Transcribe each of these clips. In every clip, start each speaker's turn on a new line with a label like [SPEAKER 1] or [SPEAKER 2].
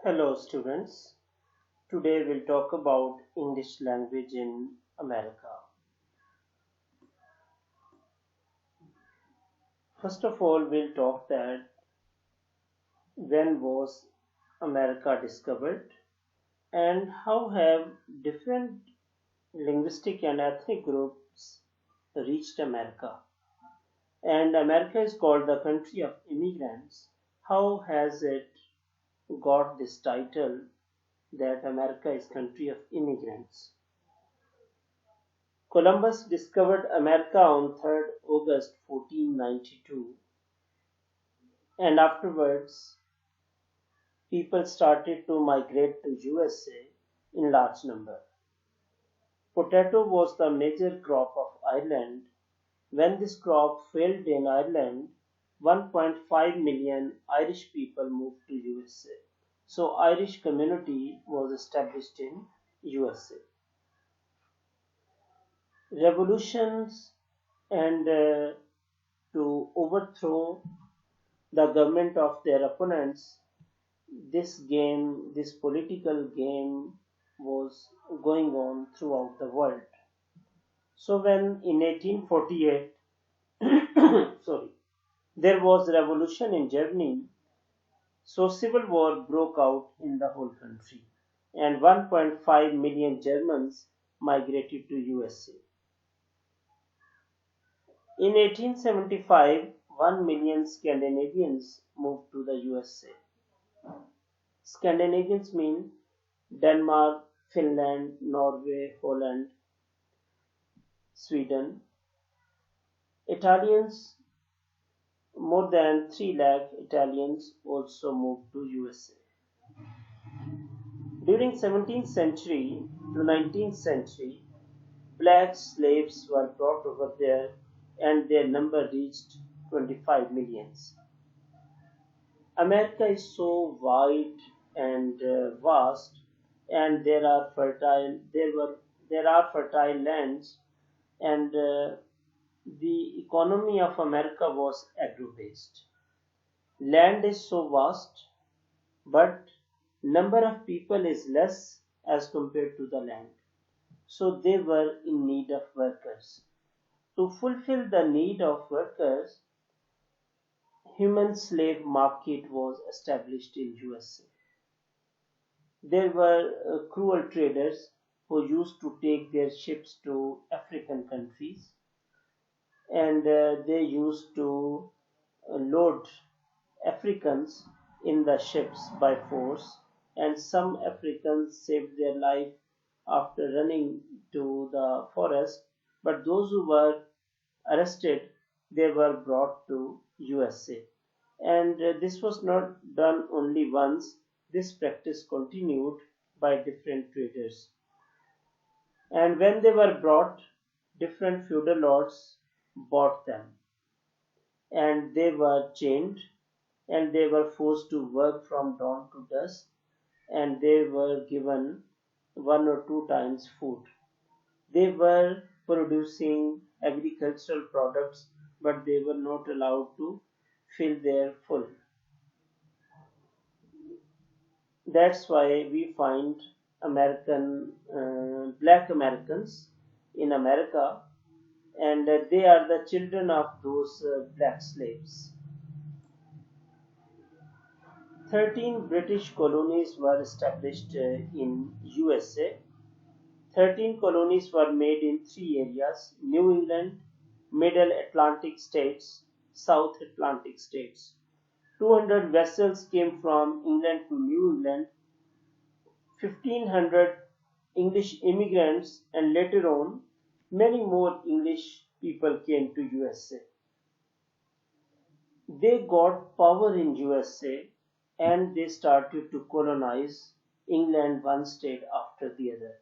[SPEAKER 1] Hello students. Today we'll talk about English language in America. First of all, we'll talk that when was America discovered and how have different linguistic and ethnic groups reached America. And America is called the country of immigrants. How has it got this title that America is country of immigrants? Columbus discovered America on 3rd August 1492, and afterwards people started to migrate to USA in large number. Potato was the major crop of Ireland. When this crop failed in Ireland, 1.5 million Irish people moved to USA. So Irish community was established in USA. Revolutions and to overthrow the government of their opponents, this political game was going on throughout the world. So when in 1848, sorry, there was revolution in Germany, so civil war broke out in the whole country, and 1.5 million Germans migrated to USA. In 1875, 1 million Scandinavians moved to the USA. Scandinavians mean Denmark, Finland, Norway, Holland, Sweden. Italians, more than 3 lakh Italians also moved to USA. During 17th century to 19th century, black slaves were brought over there and their number reached 25 millions. America is so wide and vast, and there are fertile lands, and the economy of America was agro-based. Land is so vast, but number of people is less as compared to the land. So they were in need of workers. To fulfill the need of workers, human slave market was established in USA. There were cruel traders who used to take their ships to African countries, and they used to load Africans in the ships by force, and some Africans saved their life after running to the forest, but those who were arrested, they were brought to USA. And this was not done only once, this practice continued by different traders. And when they were brought, different feudal lords bought them, and they were chained, and they were forced to work from dawn to dusk, and they were given 1 or 2 times food. They were producing agricultural products, but they were not allowed to fill their full. That's why we find black Americans in America, and they are the children of those black slaves. 13 British colonies were established in USA. 13 colonies were made in 3 areas: New England, Middle Atlantic states, South Atlantic states. 200 vessels came from England to New England, 1500 English immigrants, and later on, many more English people came to USA. They got power in USA and they started to colonize England one state after the other.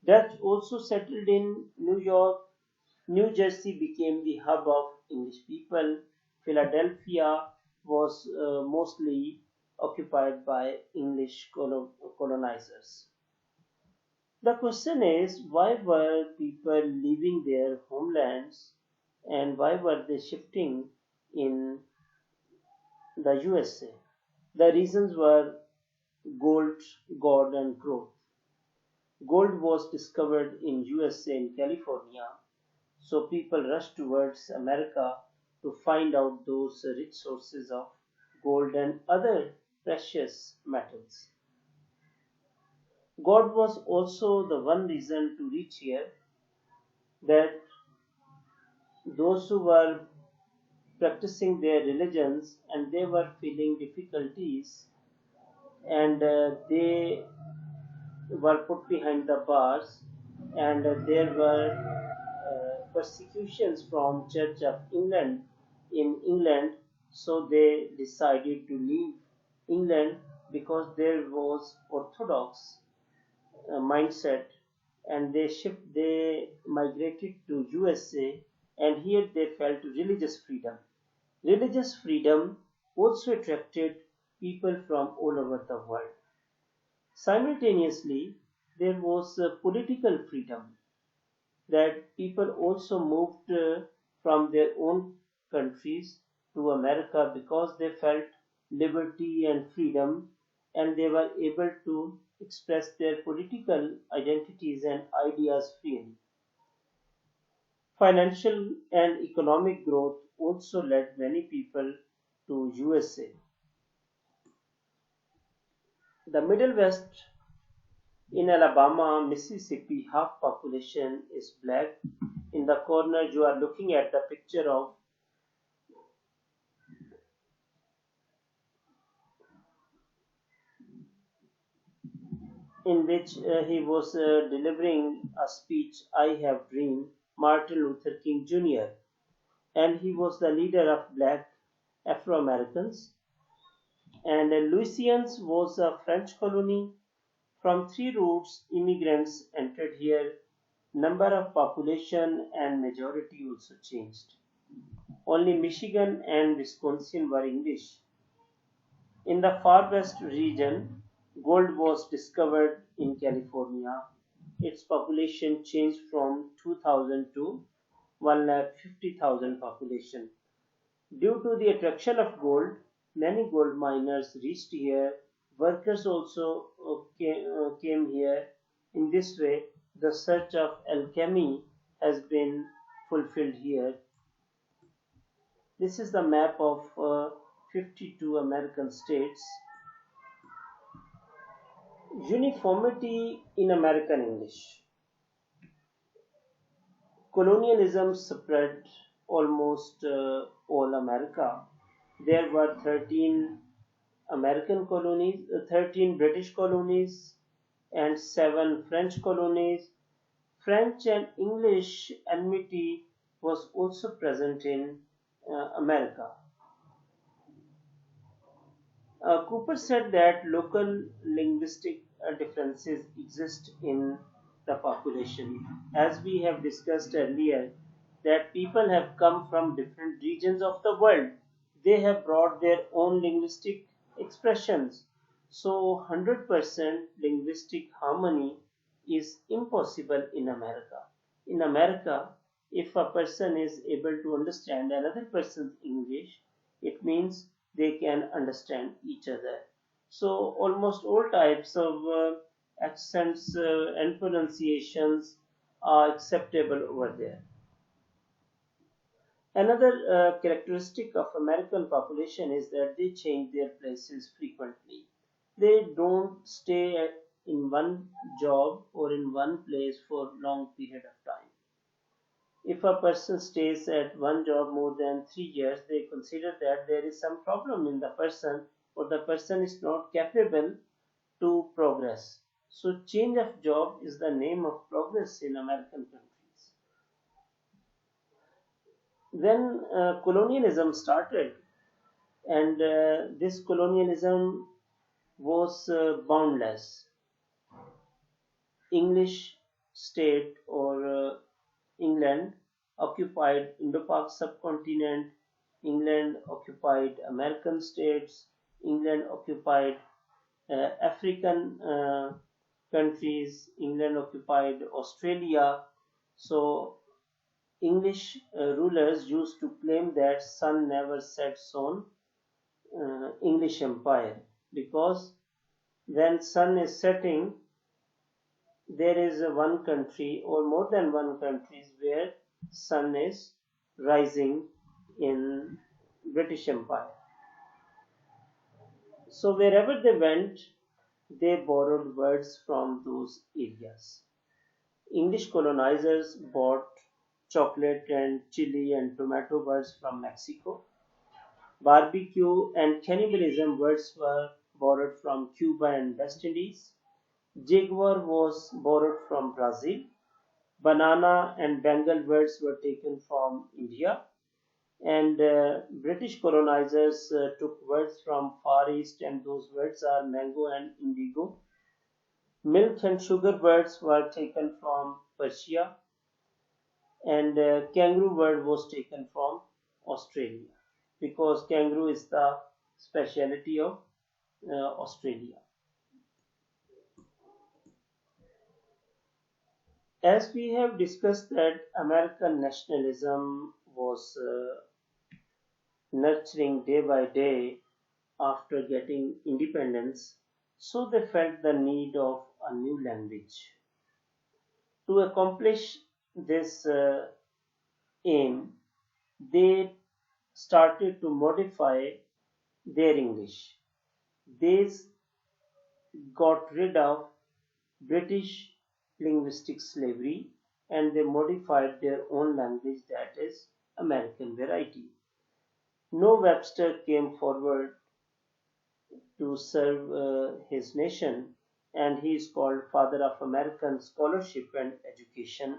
[SPEAKER 1] Dutch also settled in New York. New Jersey became the hub of English people. Philadelphia was mostly occupied by English colonizers. The question is, why were people leaving their homelands and why were they shifting in the USA? The reasons were gold, God and growth. Gold was discovered in USA in California, so people rushed towards America to find out those rich sources of gold and other precious metals. God was also the one reason to reach here, that those who were practicing their religions and they were feeling difficulties, and they were put behind the bars, and there were persecutions from Church of England in England, so they decided to leave England because there was orthodox mindset, and they migrated to USA, and here they felt religious freedom. Religious freedom also attracted people from all over the world. Simultaneously, there was political freedom, that people also moved from their own countries to America because they felt liberty and freedom, and they were able to express their political identities and ideas freely. Financial and economic growth also led many people to USA. The Middle West, in Alabama, Mississippi, half population is black. In the corner, you are looking at the picture of in which he was delivering a speech, I Have Dreamed, Martin Luther King Jr., and he was the leader of black Afro Americans. And Louisiana was a French colony. From three routes, immigrants entered here. Number of population and majority also changed. Only Michigan and Wisconsin were English. In the far west region, gold was discovered in California. Its population changed from 2,000 to 150,000 population. Due to the attraction of gold, many gold miners reached here. Workers also came here. In this way, the search of alchemy has been fulfilled here. This is the map of 52 American states. Uniformity in American English. Colonialism spread almost all America. There were 13 American colonies, 13 British colonies, and 7 French colonies. French and English enmity was also present in America. Cooper said that local linguistic differences exist in the population. As we have discussed earlier, that people have come from different regions of the world. They have brought their own linguistic expressions. So 100% linguistic harmony is impossible in America. In America, if a person is able to understand another person's English, it means they can understand each other. So almost all types of accents and pronunciations are acceptable over there. Another characteristic of American population is that they change their places frequently. They don't stay in one job or in one place for long period of time. If a person stays at one job more than 3 years, they consider that there is some problem in the person, or the person is not capable to progress. So change of job is the name of progress in American countries. Then colonialism started, and this colonialism was boundless. English state or England occupied Indo-Pak subcontinent, England occupied American states, England occupied African countries, England occupied Australia. So English rulers used to claim that sun never sets on English empire, because when sun is setting, there is one country or more than one countries where sun is rising in British Empire. So wherever they went, they borrowed words from those areas. English colonizers bought chocolate and chili and tomato words from Mexico. Barbecue and cannibalism words were borrowed from Cuba and West Indies. Jaguar was borrowed from Brazil. Banana and Bengal words were taken from India. And British colonizers took words from Far East, and those words are mango and indigo. Milk and sugar words were taken from Persia, and kangaroo word was taken from Australia, because kangaroo is the speciality of Australia. As we have discussed that American nationalism was nurturing day by day after getting independence, so they felt the need of a new language. To accomplish this aim, they started to modify their English. They got rid of British linguistic slavery, and they modified their own language, that is American variety. No Webster came forward to serve his nation, and he is called father of American scholarship and education.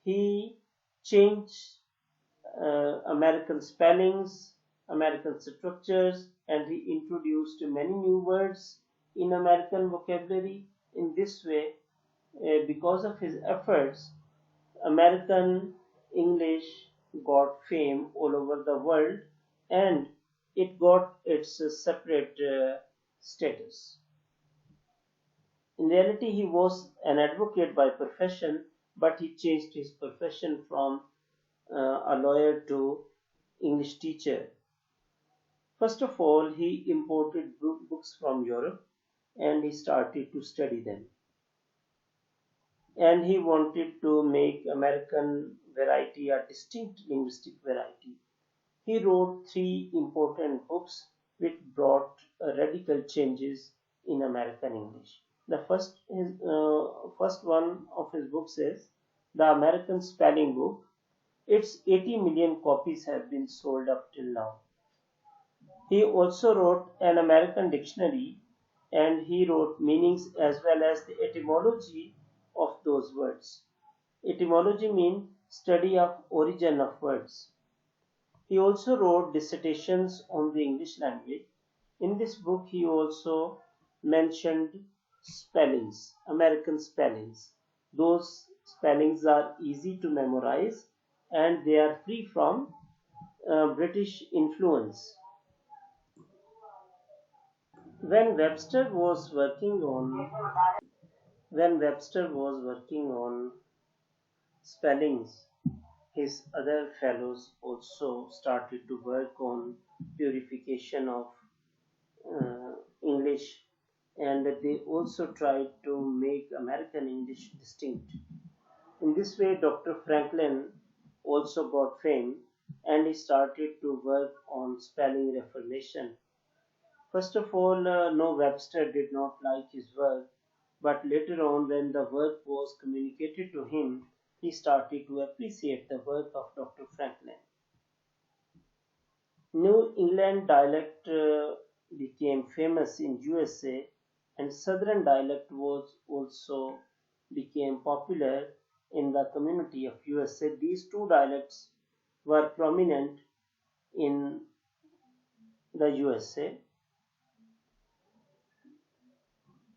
[SPEAKER 1] He changed American spellings, American structures, and he introduced many new words in American vocabulary. In this way, because of his efforts, American English got fame all over the world, and it got its separate status. In reality, he was an advocate by profession, but he changed his profession from a lawyer to English teacher. First of all, he imported books from Europe, and he started to study them. And he wanted to make American variety a distinct linguistic variety. He wrote three important books which brought radical changes in American English. The first one of his books is the American Spelling Book. Its 80 million copies have been sold up till now. He also wrote an American dictionary, and he wrote meanings as well as the etymology of those words. Etymology means study of origin of words. He also wrote dissertations on the English language. In this book, he also mentioned spellings, American spellings. Those spellings are easy to memorize, and they are free from British influence. When Webster was working on when Webster was working on spellings, his other fellows also started to work on purification of English, and they also tried to make American English distinct. In this way, Dr. Franklin also got fame, and he started to work on spelling reformation. First of all, no, Webster did not like his work, but later on, when the work was communicated to him, he started to appreciate the work of Dr. Franklin. New England dialect became famous in USA, and Southern dialect was also became popular in the community of USA. These two dialects were prominent in the USA.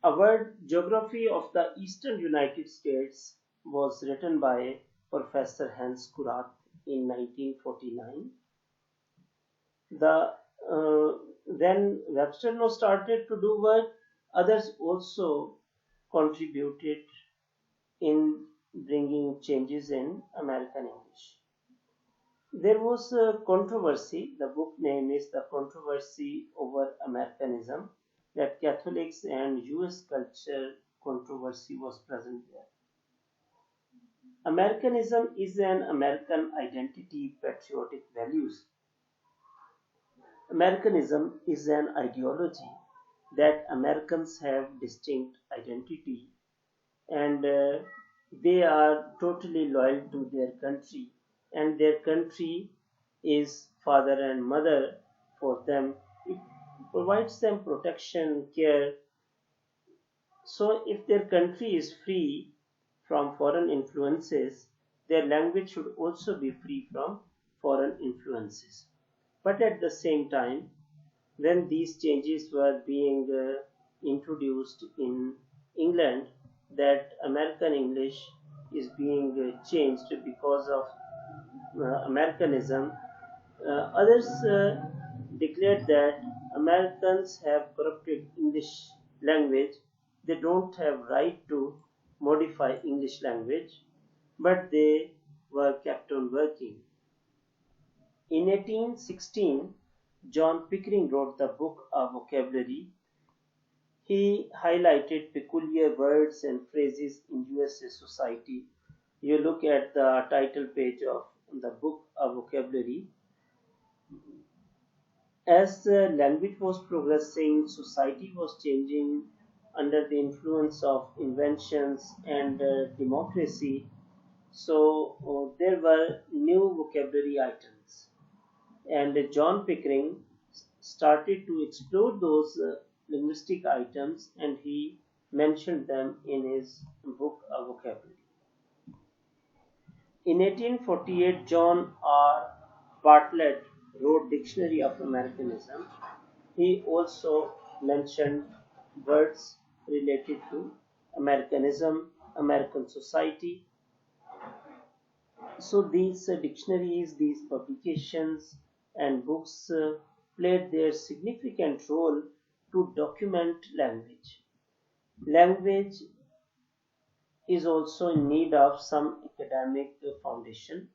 [SPEAKER 1] A word Geography of the Eastern United States was written by Professor Hans Kurath in 1949. When Webster now started to do work, others also contributed in bringing changes in American English. There was a controversy. The book name is The Controversy over Americanism. that Catholics and US culture controversy was present there. Americanism is an American identity, patriotic values. Americanism is an ideology that Americans have distinct identity and they are totally loyal to their country and their country is father and mother for them. It provides them protection, care. So if their country is free from foreign influences, their language should also be free from foreign influences. But at the same time, when these changes were being introduced in England, that American English is being changed because of Americanism, others declared that Americans have corrupted English language. They don't have right to modify English language, but they were kept on working. In 1816, John Pickering wrote the book A Vocabulary. He highlighted peculiar words and phrases in USA society. You look at the title page of the book A Vocabulary. As the language was progressing, society was changing under the influence of inventions and democracy. So there were new vocabulary items. And John Pickering started to explore those linguistic items and he mentioned them in his book A Vocabulary. In 1848, John R. Bartlett wrote Dictionary of Americanism. He also mentioned words related to Americanism, American society. So these dictionaries, these publications and books played their significant role to document language. Language is also in need of some academic foundation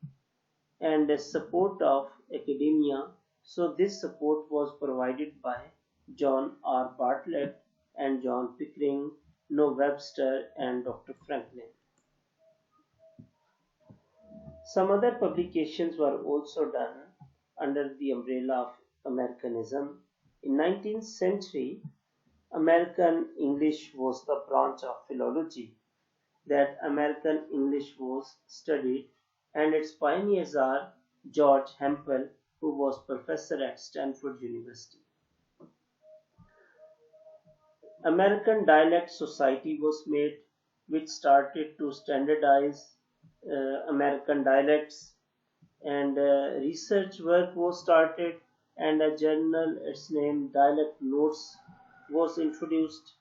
[SPEAKER 1] and support of academia. So this support was provided by John R. Bartlett and John Pickering, Noah Webster and Dr. Franklin. Some other publications were also done under the umbrella of Americanism. In 19th century, American English was the branch of philology that American English was studied, and its pioneers are George Hempel, who was professor at Stanford University. American Dialect Society was made, which started to standardize American dialects, and research work was started, and a journal, its name Dialect Notes, was introduced,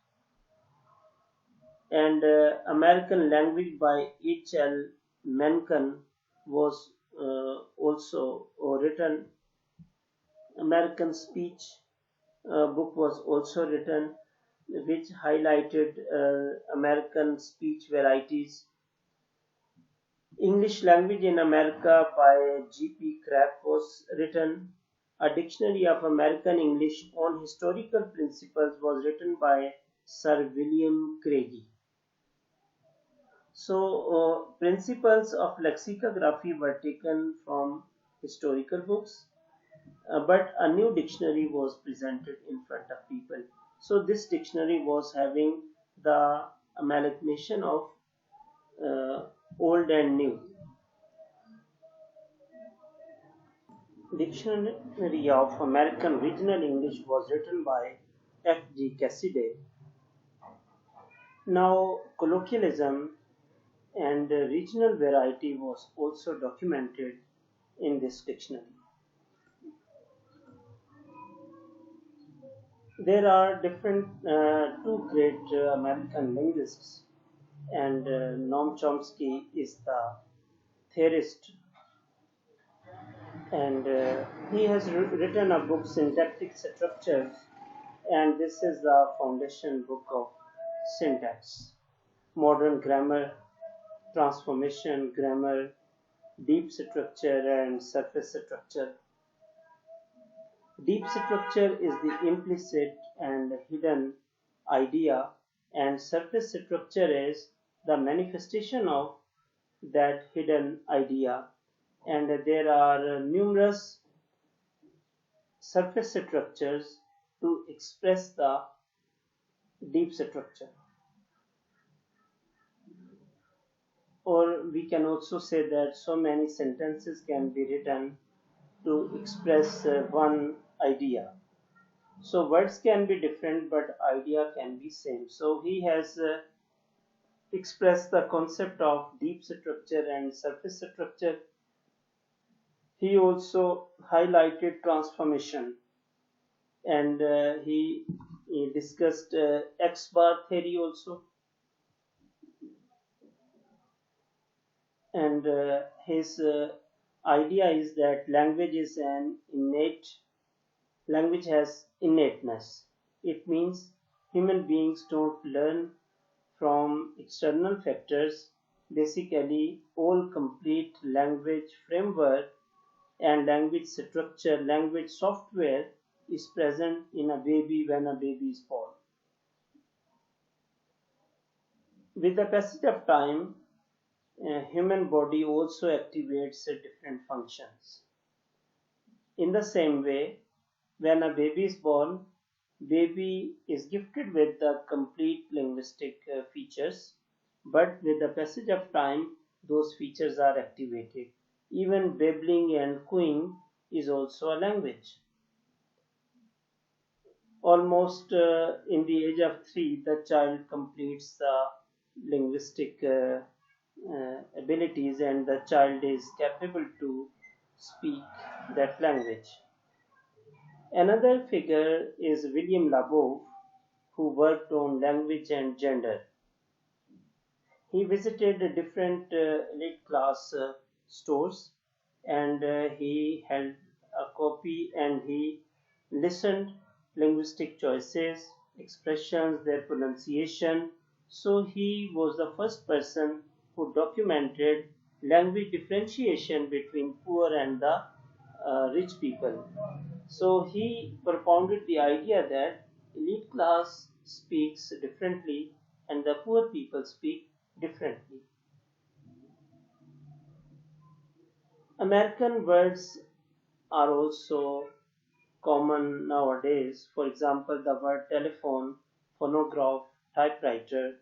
[SPEAKER 1] and American Language by H.L. Mencken was also written. American Speech book was also written, which highlighted American speech varieties. English Language in America by G.P. Crabb was written. A Dictionary of American English on Historical Principles was written by Sir William Craigie. So, principles of lexicography were taken from historical books, but a new dictionary was presented in front of people. So, this dictionary was having the amalgamation of old and new. Dictionary of American Regional English was written by F. G. Cassidy. Now, colloquialism and regional variety was also documented in this dictionary. There are different two great American linguists, and Noam Chomsky is the theorist, and he has written a book, Syntactic Structures, and this is the foundation book of syntax, modern grammar, transformation grammar, deep structure and surface structure. Deep structure is the implicit and hidden idea, and surface structure is the manifestation of that hidden idea. And there are numerous surface structures to express the deep structure. Or we can also say that so many sentences can be written to express one idea. So words can be different, but idea can be same. So he has expressed the concept of deep structure and surface structure. He also highlighted transformation, and he discussed X bar theory also. And his idea is that language has innateness. It means human beings don't learn from external factors. Basically, all complete language framework and language structure, language software is present in a baby when a baby is born. With the passage of time, human body also activates different functions. In the same way, when a baby is born, baby is gifted with the complete linguistic features, but with the passage of time, those features are activated. Even babbling and cooing is also a language. Almost in the age of 3, the child completes the linguistic abilities, and the child is capable to speak that language. Another figure is William Labov, who worked on language and gender. He visited different elite class stores, and he held a copy, and he listened linguistic choices, expressions, their pronunciation. So he was the first person who documented language differentiation between poor and the rich people. So he propounded the idea that elite class speaks differently and the poor people speak differently. American words are also common nowadays. For example, the word telephone, phonograph, typewriter.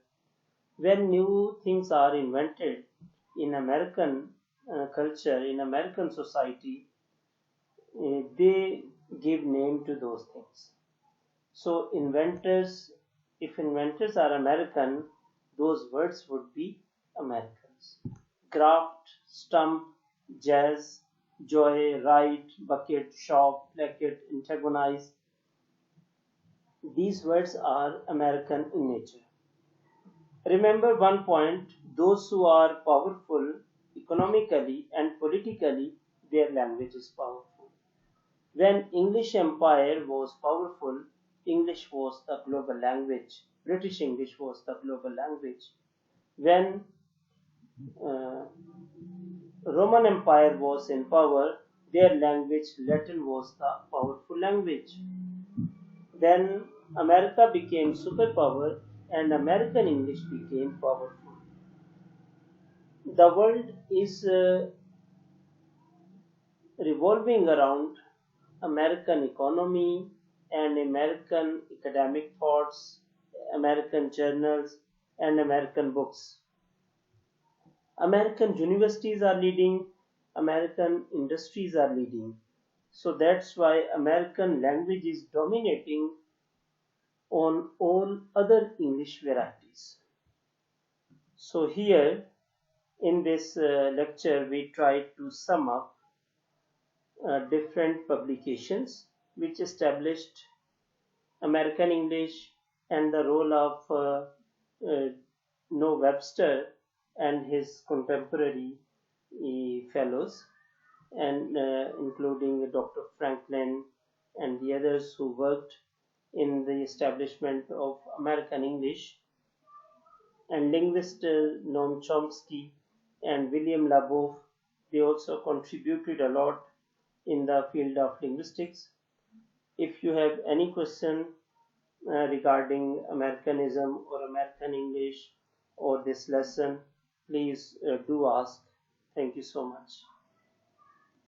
[SPEAKER 1] When new things are invented in American culture, in American society, they give name to those things. So if inventors are American, those words would be Americans. Graft, stump, jazz, joy, right, bucket, shop, placket, antagonize. These words are American in nature. Remember one point, those who are powerful economically and politically, their language is powerful. When English Empire was powerful, English was the global language. British English was the global language. When uh, Roman Empire was in power, their language Latin was the powerful language. Then America became superpower and American English became powerful. The world is revolving around American economy and American academic thoughts, American journals, and American books. American universities are leading, American industries are leading. So that's why American language is dominating on all other English varieties. So here in this lecture we try to sum up different publications which established American English and the role of Noah Webster and his contemporary fellows, and including Dr. Franklin and the others who worked in the establishment of American English, and linguist Noam Chomsky and William Labov. They also contributed a lot in the field of linguistics. If you have any question regarding Americanism or American English or this lesson, please do ask. Thank you so much.